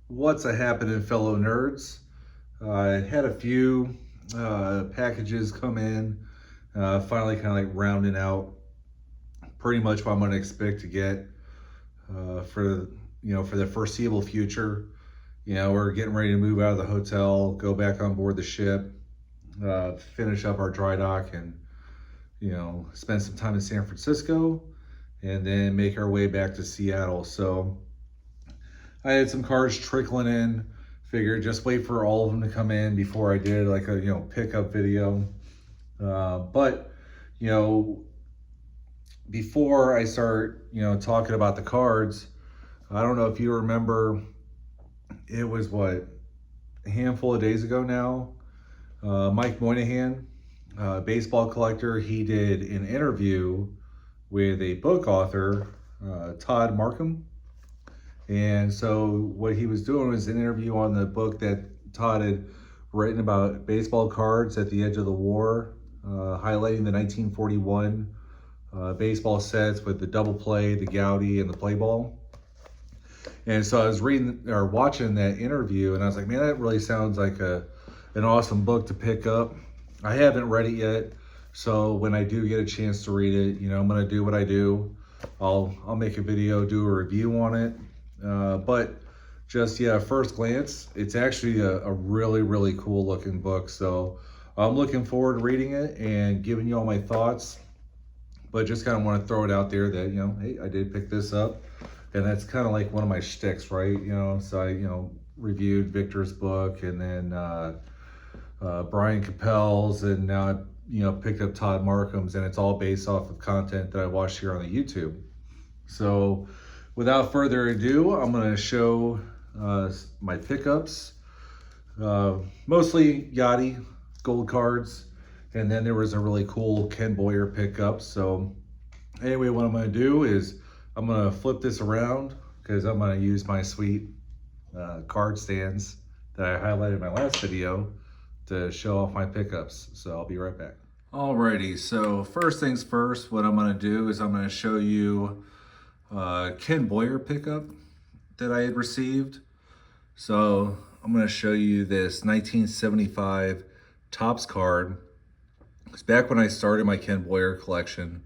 What's a happening, fellow nerds? I had a few packages come in, finally kind of like rounding out pretty much what I'm going to expect to get for for the foreseeable future. We're getting ready to move out of the hotel, go back on board the ship, finish up our dry dock, and spend some time in San Francisco, and then make our way back to Seattle. So I had some cards trickling in. Figured just wait for all of them to come in before I did like a pickup video. But you know before I start talking about the cards, I don't know if you remember. It was what, a handful of days ago now. Mike Moynihan, baseball collector, he did an interview with a book author, Todd Marcum. And so what he was doing was an interview on the book that Todd had written about baseball cards at the edge of the war, highlighting the 1941 baseball sets with the double play, the Gowdy, and the play ball. And so I was reading or watching that interview, and I was like, man, that really sounds like an awesome book to pick up. I haven't read it yet, so when I do get a chance to read it, I'm gonna do what I do. I'll make a video, do a review on it. But just first glance, it's actually a really, really cool looking book. So I'm looking forward to reading it and giving you all my thoughts. But just kind of want to throw it out there that, hey, I did pick this up. And that's kind of like one of my shticks, right? So I, reviewed Victor's book, and then Brian Capel's, and now I, picked up Todd Marcum's, and it's all based off of content that I watched here on the YouTube. So without further ado, I'm going to show my pickups. Mostly Yadi Gold cards. And then there was a really cool Ken Boyer pickup. So anyway, what I'm going to do is I'm going to flip this around because I'm going to use my sweet card stands that I highlighted in my last video to show off my pickups. So I'll be right back. Alrighty, so first things first, what I'm going to do is I'm going to show you Ken Boyer pickup that I had received. So I'm going to show you this 1975 Topps card. Because back when I started my Ken Boyer collection,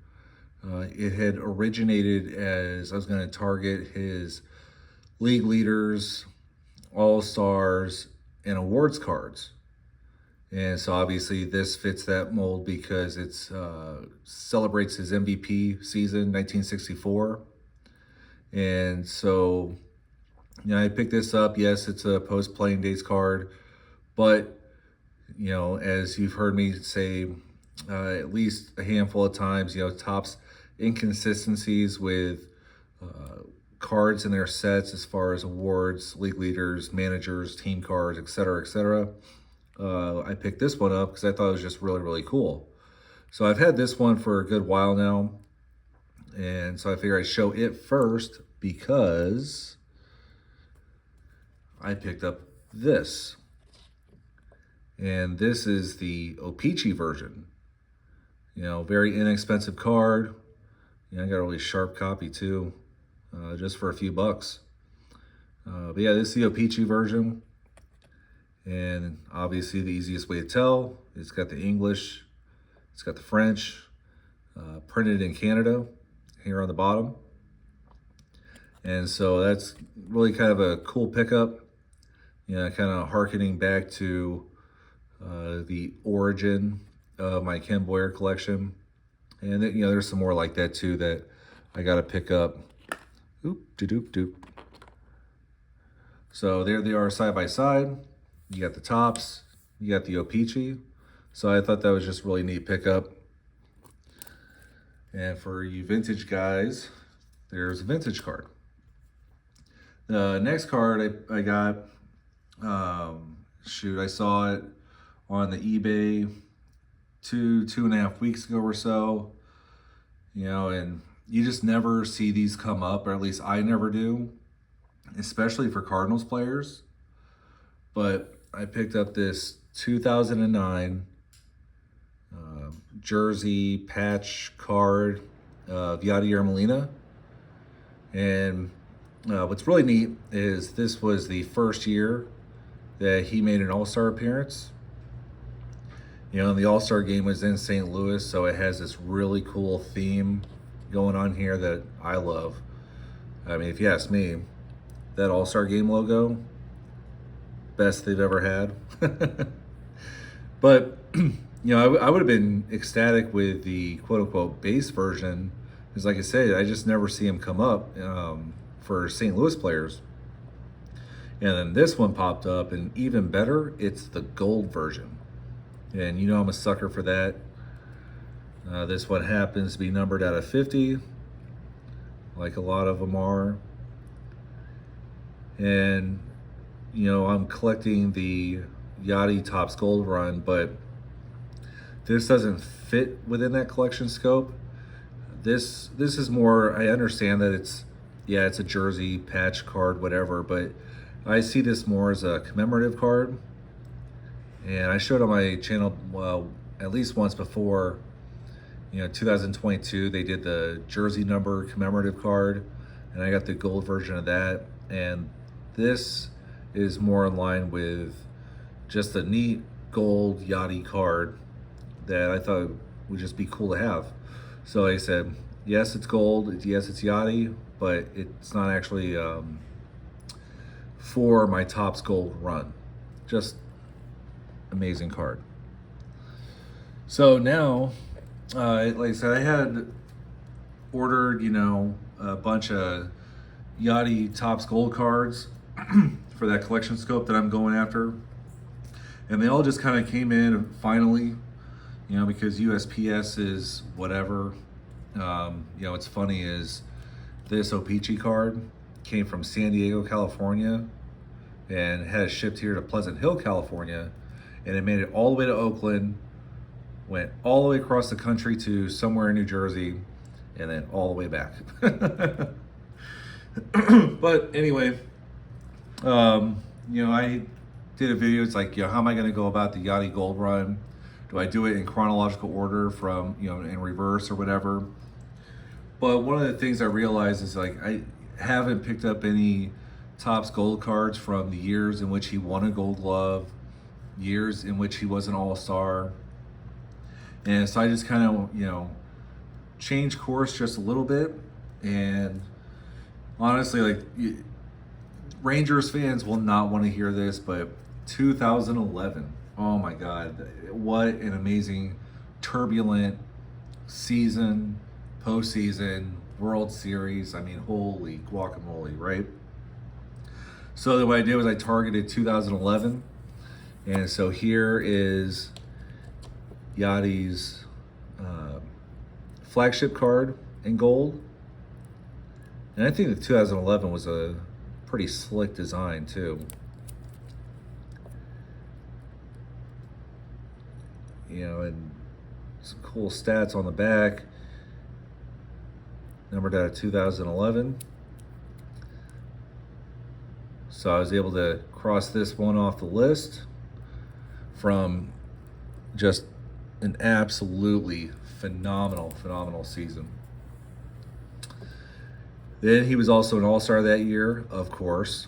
it had originated as I was going to target his league leaders, all-stars, and awards cards. And so obviously this fits that mold because it celebrates his MVP season, 1964. And so, I picked this up. Yes, it's a post-playing days card, but, as you've heard me say at least a handful of times, Topps inconsistencies with cards in their sets as far as awards, league leaders, managers, team cards, etc., etc. I picked this one up because I thought it was just really, really cool. So I've had this one for a good while now, and so I figured I'd show it first because I picked up this. And this is the O-Pee-Chee version. Very inexpensive card. I got a really sharp copy too, just for a few bucks. But yeah, this is the O-Pee-Chee version. And obviously the easiest way to tell, it's got the English, it's got the French, printed in Canada here on the bottom. And so that's really kind of a cool pickup, kind of hearkening back to the origin of my Ken Boyer collection. And there's some more like that too that I got to pick up. Oop, doop, doop. So there they are side by side. You got the Topps, you got the O-Pee-Chee. So I thought that was just really neat pickup. And for you vintage guys, there's a vintage card. The next card I got, I saw it on the eBay two and a half weeks ago or so, and you just never see these come up, or at least I never do, especially for Cardinals players. But I picked up this 2009 jersey patch card of Yadier Molina, and What's really neat is this was the first year that he made an All-Star appearance. And the All-Star game was in St. Louis, so it has this really cool theme going on here that I love. I mean, if you ask me, that All-Star game logo, best they've ever had. But, I would have been ecstatic with the quote-unquote base version, because like I said, I just never see him come up for St. Louis players. And then this one popped up, and even better, it's the gold version. And I'm a sucker for that. This one happens to be numbered out of 50, like a lot of them are. And, I'm collecting the Yadi Topps Gold run, but this doesn't fit within that collection scope. This is more, I understand that it's a jersey, patch card, whatever, but I see this more as a commemorative card. And I showed on my channel, at least once before, 2022, they did the jersey number commemorative card, and I got the gold version of that. And this is more in line with just a neat gold Yachty card that I thought would just be cool to have. So like I said, yes, it's gold, yes, it's Yachty, but it's not actually for my Topps Gold run. Just amazing card. So now, like I said, I had ordered, a bunch of Yachty Topps Gold cards for that collection scope that I'm going after. And they all just kind of came in finally, because USPS is whatever. What's funny is this O-Pee-Chee card came from San Diego, California, and has shipped here to Pleasant Hill, California. And it made it all the way to Oakland, went all the way across the country to somewhere in New Jersey, and then all the way back. But anyway, I did a video. It's like, how am I going to go about the Yadi Gold run? Do I do it in chronological order from, in reverse or whatever? But one of the things I realized is like, I haven't picked up any Topps Gold cards from the years in which he won a Gold Glove, years in which he was an All-Star. And so I just kind of, changed course just a little bit. And honestly, like, Rangers fans will not want to hear this, but 2011, oh my God, what an amazing, turbulent season, postseason, World Series. I mean, holy guacamole, right? So what I did was I targeted 2011. And so here is Yadi's flagship card in gold. And I think the 2011 was a pretty slick design too. And some cool stats on the back. Numbered out of 2011. So I was able to cross this one off the list from just an absolutely phenomenal season. Then he was also an All-Star that year, of course.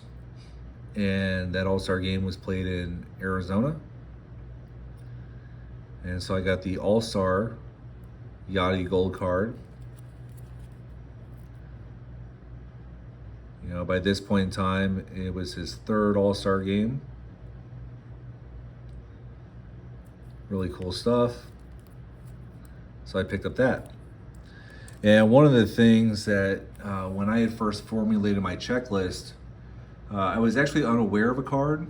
And that All-Star game was played in Arizona. And so I got the All-Star Yadi Gold card. By this point in time, it was his third All-Star game. Really cool stuff. So I picked up that. And one of the things that when I had first formulated my checklist, I was actually unaware of a card.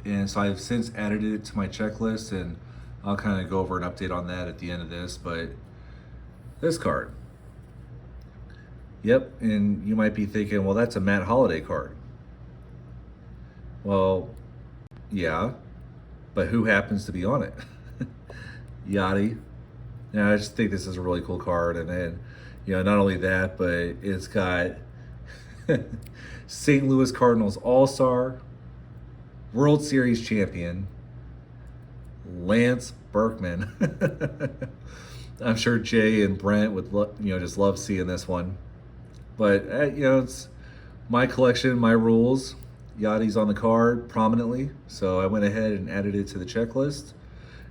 And so I've since added it to my checklist, and I'll kind of go over an update on that at the end of this. But this card. Yep, and you might be thinking, well, that's a Matt Holliday card. Well, yeah, but who happens to be on it? Yadi. I just think this is a really cool card. And then, not only that, but it's got St. Louis Cardinals All-Star, World Series champion, Lance Berkman. I'm sure Jay and Brent would just love seeing this one. But, it's my collection, my rules. Yadi's on the card prominently, so I went ahead and added it to the checklist.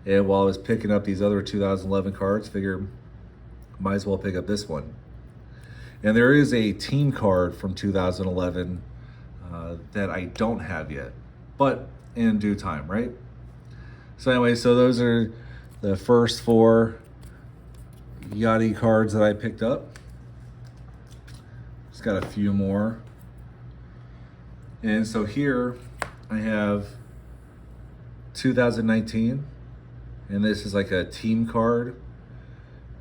And while I was picking up these other 2011 cards, figured might as well pick up this one. And there is a team card from 2011 that I don't have yet, but in due time, right? So anyway, so those are the first 4 Yadi cards that I picked up. Just got a few more. And so here I have 2019, and this is like a team card.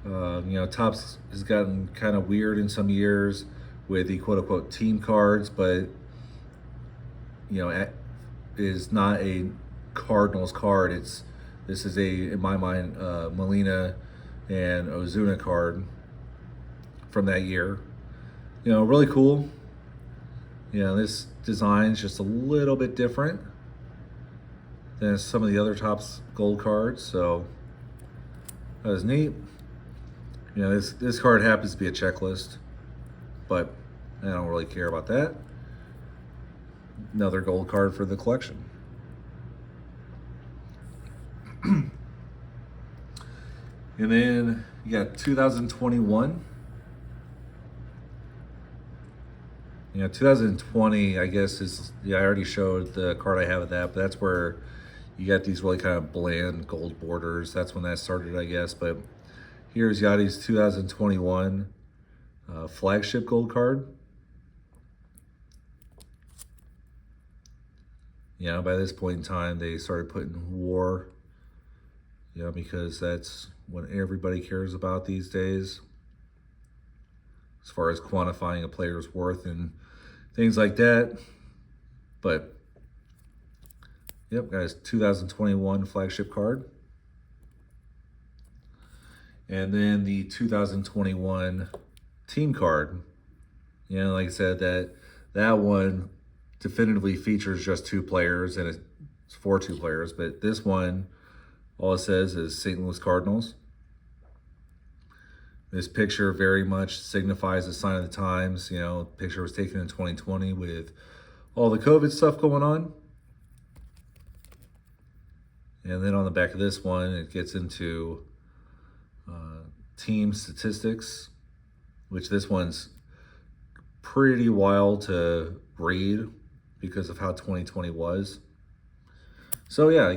Topps has gotten kind of weird in some years with the quote unquote team cards, but is not a Cardinals card. This is in my mind, Molina and Ozuna card from that year. Really cool. This design's just a little bit different than some of the other Topps gold cards, so that was neat. This card happens to be a checklist, but I don't really care about that. Another gold card for the collection. And then you got 2021. 2020, I guess, I already showed the card I have of that, but that's where you got these really kind of bland gold borders. That's when that started, I guess. But here's Yadi's 2021 flagship gold card. By this point in time, they started putting WAR, because that's what everybody cares about these days, as far as quantifying a player's worth and things like that. But yep, guys, 2021 flagship card. And then the 2021 team card. Like I said, that one definitively features just 2 players, and it's for 2 players. But this one, all it says is St. Louis Cardinals. This picture very much signifies a sign of the times. Picture was taken in 2020 with all the COVID stuff going on. And then on the back of this one, it gets into team statistics, which this one's pretty wild to read because of how 2020 was. So yeah,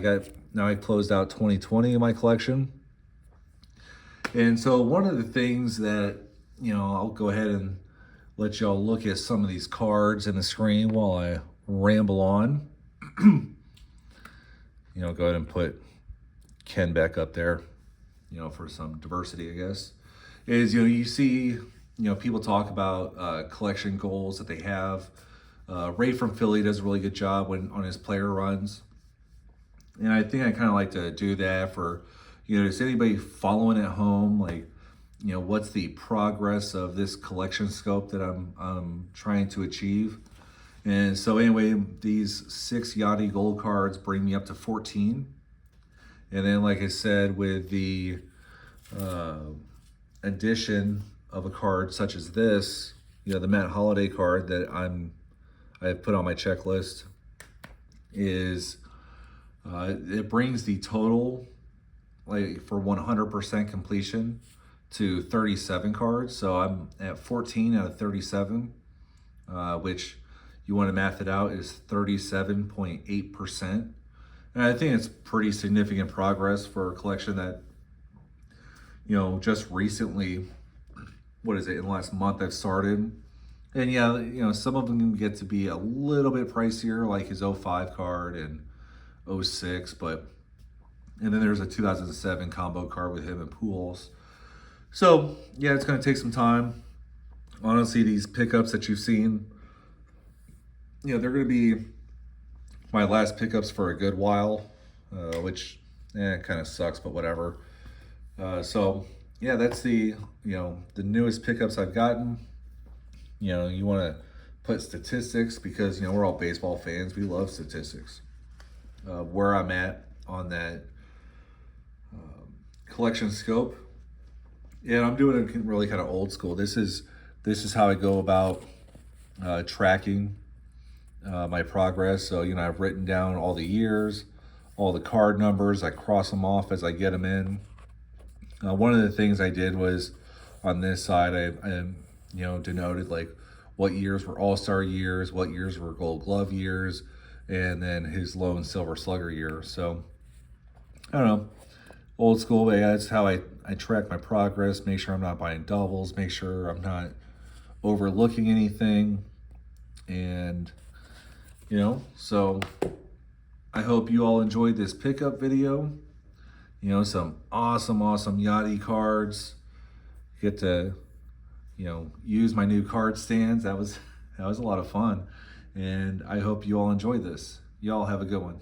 now I closed out 2020 in my collection. And so one of the things that, I'll go ahead and let y'all look at some of these cards in the screen while I ramble on. Go ahead and put Ken back up there, for some diversity, I guess. Is, you see, people talk about collection goals that they have. Ray from Philly does a really good job on his player runs. And I think I kind of like to do that for, is anybody following at home? Like, what's the progress of this collection scope that I'm trying to achieve? And so anyway, these 6 Yadi Gold cards bring me up to 14. And then, like I said, with the addition of a card such as this, the Matt Holliday card that I've put on my checklist, is it brings the total, like, for 100% completion to 37 cards. So I'm at 14 out of 37, which, you want to math it out, is 37.8%. And I think it's pretty significant progress for a collection that, just recently, in the last month I've started. And yeah, some of them get to be a little bit pricier, like his 05 card and 06, and then there's a 2007 combo card with him and Pools. So yeah, it's going to take some time. Honestly, these pickups that you've seen, they're going to be my last pickups for a good while, which kind of sucks, but whatever. So yeah, that's the newest pickups I've gotten. You want to put statistics because we're all baseball fans. We love statistics. Where I'm at on that collection scope, and I'm doing it really kind of old school. This is how I go about tracking my progress. So, I've written down all the years, all the card numbers. I cross them off as I get them in. One of the things I did was on this side, I denoted like what years were All-Star years, what years were Gold Glove years, and then his lone Silver Slugger year. So, I don't know, old school, but yeah, that's how I track my progress, make sure I'm not buying doubles, make sure I'm not overlooking anything. And, so I hope you all enjoyed this pickup video. Some awesome Yadi cards. Get to, use my new card stands. That was a lot of fun. And I hope you all enjoyed this. Y'all have a good one.